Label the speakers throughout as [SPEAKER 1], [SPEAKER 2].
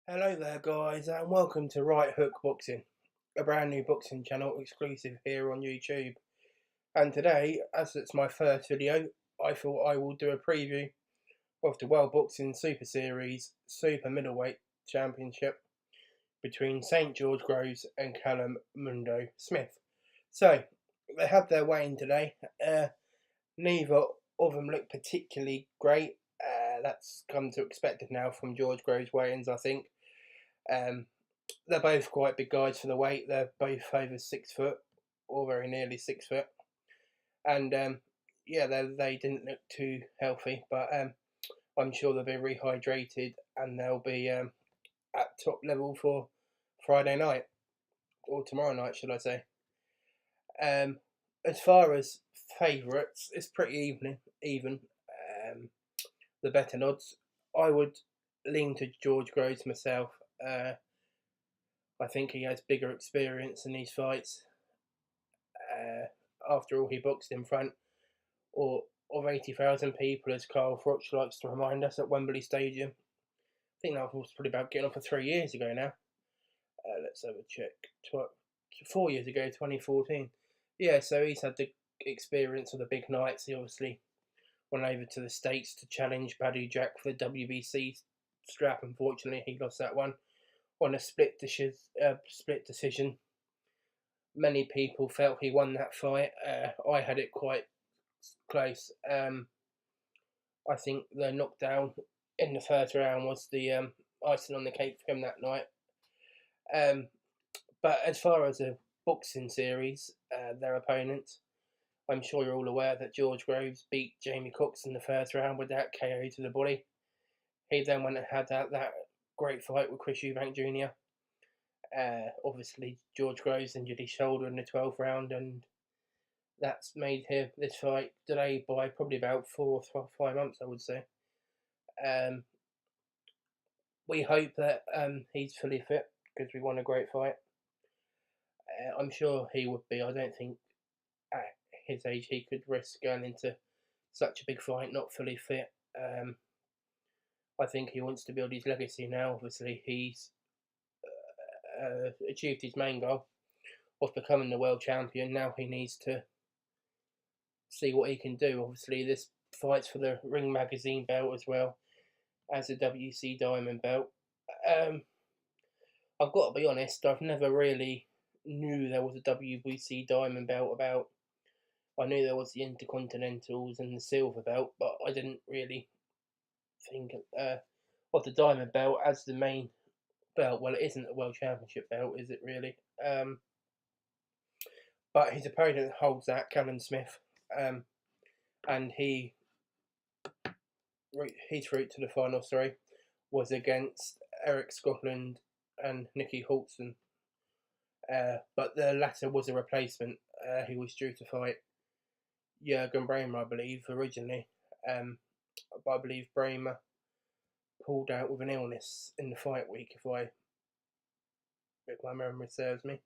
[SPEAKER 1] Hello there guys and welcome to Right Hook Boxing, a brand new boxing channel exclusive here on YouTube. And today, as it's my first video, I thought I will do a preview of the World Boxing Super Series Super Middleweight Championship between St George Groves and Callum Mundo Smith. So, they had their weigh-in today. Neither of them looked particularly great. That's come to expected now from George Groves' weigh-ins, I think. They're both quite big guys for the weight. They're both over 6 foot, or very nearly 6 foot. And yeah, they didn't look too healthy, but I'm sure they'll be rehydrated and they'll be at top level for Friday night, or tomorrow night, should I say. As far as favourites, it's pretty even. The betting odds, I would lean to George Groves myself. I think he has bigger experience in these fights. After all, he boxed in front of 80,000 people, as Carl Froch likes to remind us, at Wembley Stadium. I think that was probably about getting on for 3 years ago now. Let's have a check. 4 years ago, 2014. Yeah, so he's had the experience of the big nights. He obviously went over to the States to challenge Paddy Jack for the WBC strap. Unfortunately, he lost that one on a split decision. Many people felt he won that fight. I had it quite close. I think the knockdown in the first round was the icing on the cake for him that night. But as far as a boxing series, their opponents, I'm sure you're all aware that George Groves beat Jamie Cox in the first round with that KO to the body. He then went and had that great fight with Chris Eubank Jr. Obviously, George Groves injured his shoulder in the 12th round, and that's made this fight delayed by probably about 4 or 5 months, I would say. We hope that he's fully fit, because we won a great fight. I'm sure he would be. I don't think at his age he could risk going into such a big fight not fully fit. I think he wants to build his legacy now. Obviously, he's achieved his main goal of becoming the world champion. Now he needs to see what he can do. Obviously, this fight's for the Ring Magazine belt as well as a WC Diamond belt. I've got to be honest, I've never really knew there was a WBC Diamond belt about. I knew there was the Intercontinentals and the Silver belt, but I didn't really think of the Diamond belt as the main belt. Well, it isn't a World Championship belt, is it really? But his opponent holds that, Callum Smith, and his route to the final, was against Eric Scotland and Nicky Hultzen. But the latter was a replacement. He was due to fight Jurgen Bremer, I believe, originally. But I believe Bremer pulled out with an illness in the fight week, if my memory serves me.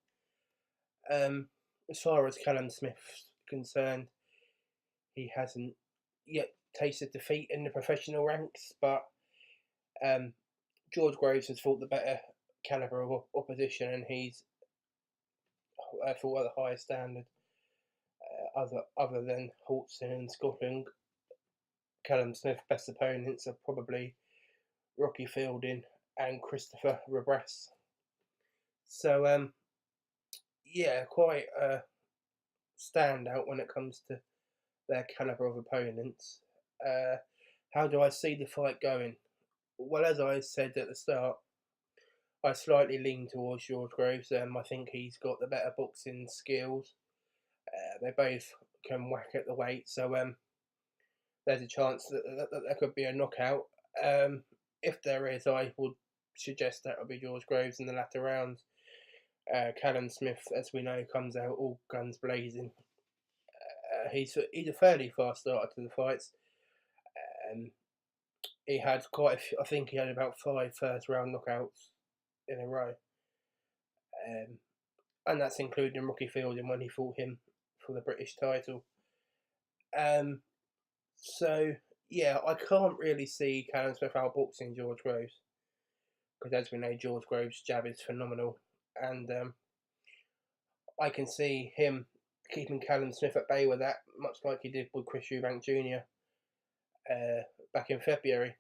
[SPEAKER 1] As far as Callum Smith's concerned, he hasn't yet tasted defeat in the professional ranks, but George Groves has fought the better calibre of opposition, and he's fought at the highest standard. Other than Hultzen and Scotland, Callum Smith's best opponents are probably Rocky Fielding and Christopher Rebress. So yeah, quite a standout when it comes to their calibre of opponents. How do I see the fight going? Well, as I said at the start, I slightly lean towards George Groves. I think he's got the better boxing skills. They both can whack at the weight, so there's a chance that there could be a knockout. If there is, I would suggest that would be George Groves in the latter rounds. Callum Smith, as we know, comes out all guns blazing. He's a fairly fast starter to the fights. He had quite a few, I think he had about 5 first round knockouts in a row. And that's including Rocky Fielding when he fought him for the British title. So yeah, I can't really see Callum Smith outboxing George Groves. because as we know, George Groves' jab is phenomenal, and I can see him keeping Callum Smith at bay with that, much like he did with Chris Eubank Jr. Back in February.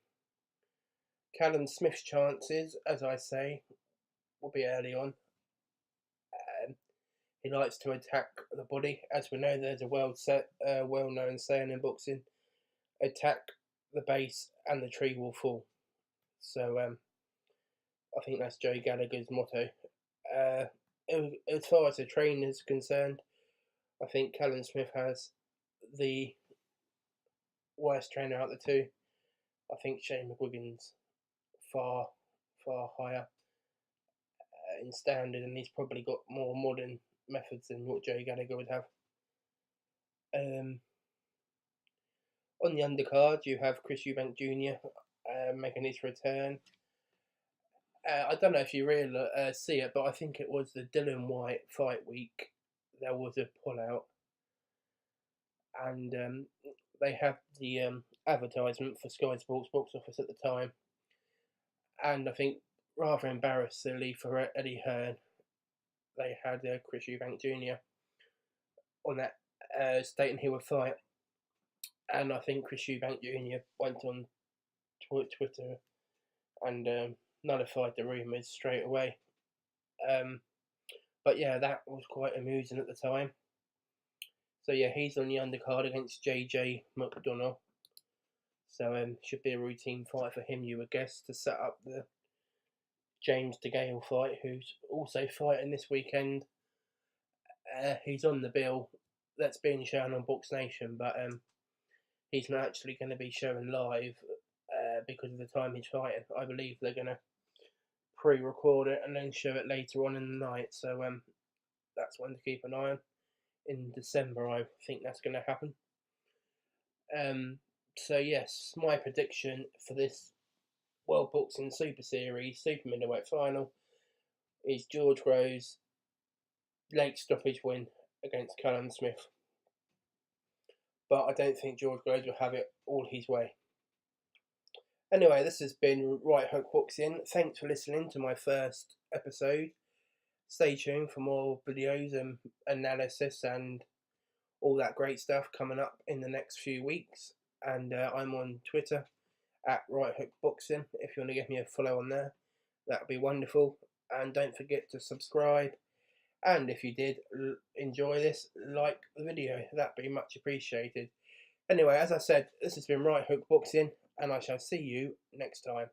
[SPEAKER 1] Callum Smith's chances, as I say, will be early on. He likes to attack the body. As we know, there's a well-known saying in boxing: attack the base and the tree will fall. So I think that's Joe Gallagher's motto. As far as the training is concerned, I think Callum Smith has the worst trainer out of the two. I think Shane McGuigan's far higher in standard, and he's probably got more modern methods than what Joe Gallagher would have. On the undercard, you have Chris Eubank Jr. Making his return. I don't know if you really see it, but I think it was the Dylan White fight week. There was a pullout, and they had the advertisement for Sky Sports box office at the time. And I think, rather embarrassingly for Eddie Hearn, they had Chris Eubank Jr. on that, stating he would fight. And I think Chris Eubank Jr. went on Twitter and nullified the rumours straight away. But yeah, that was quite amusing at the time. So yeah, he's on the undercard against JJ McDonough. So should be a routine fight for him, you would guess, to set up the James DeGale fight, who's also fighting this weekend. He's on the bill that's being shown on Box Nation, but he's not actually going to be shown live because of the time he's fighting. I believe they're going to pre-record it and then show it later on in the night. So that's one to keep an eye on. In December, I think that's going to happen. So yes, my prediction for this World Boxing Super Series Super Middleweight Final is George Groves late stoppage win against Callum Smith. But I don't think George Groves will have it all his way. Anyway, this has been Right Hook Boxing. Thanks for listening to my first episode. Stay tuned for more videos and analysis and all that great stuff coming up in the next few weeks. And I'm on Twitter at Right Hook Boxing. If you want to give me a follow on there, that would be wonderful. And don't forget to subscribe. And if you did enjoy this, like the video. That'd be much appreciated. Anyway, as I said, this has been Right Hook Boxing, and I shall see you next time.